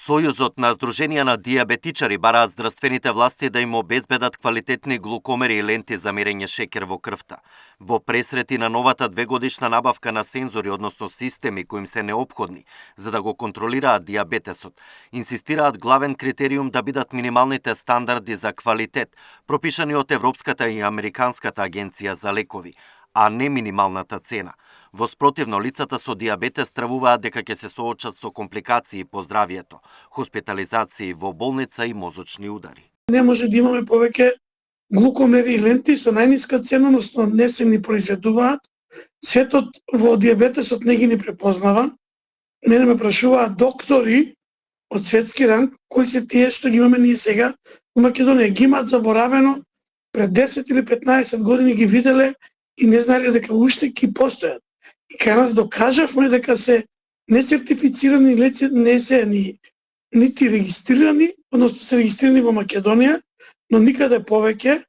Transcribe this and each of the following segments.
Сојузот на Сдруженија на дијабетичари бараат здравствените власти да им обезбедат квалитетни глукомери и ленти за мерење шекер во крвта. Во пресрети на новата двегодишна набавка на сензори, односно системи кои им се неопходни за да го контролираат дијабетесот, инсистираат главен критериум да бидат минималните стандарди за квалитет, пропишани од Европската и Американската агенција за лекови, а не минималната цена. Во спротивно, лицата со дијабетес стравуваат дека ќе се соочат со компликации по здравието, хоспитализации во болница и мозочни удари. Не може да имаме повеќе глукомери и ленти со најниска цена, односно не се ни произведуваат. Светот во дијабетесот не ги ни препознава. Мене ме прашуваат доктори од светски ранг, кои се тие што ги имаме ние сега во Македонија. Ги имаат заборавено, пред 10 или 15 години ги виделе и не знаеле дека уште ќе постојат. И кај нас докажавме дека се несертифицирани, не се нити регистрирани, односно се регистрирани во Македонија, но никаде повеќе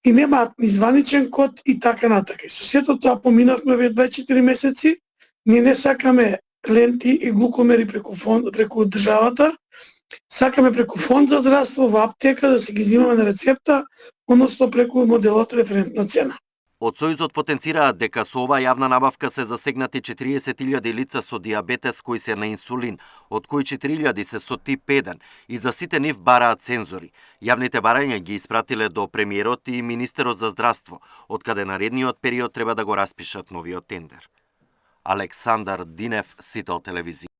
и немаат ни званичен код и така натака. И со сето тоа поминавме ве 24 месеци, ние не сакаме ленти и глукомери преку државата, сакаме преку фонд за здравство во аптека да се ги земаме на рецепта, односно преку моделот референтна цена. Од Сојузот потенцираат дека со оваа јавна набавка се засегнати 40.000 лица со дијабетес кои се на инсулин, од кои 4.000 се со тип 1 и за сите нив бараат сензори. Јавните барања ги испратиле до премиерот и министерот за здравство, од каде наредниот период треба да го распишат новиот тендер. Александар Динев, Сител телевизија.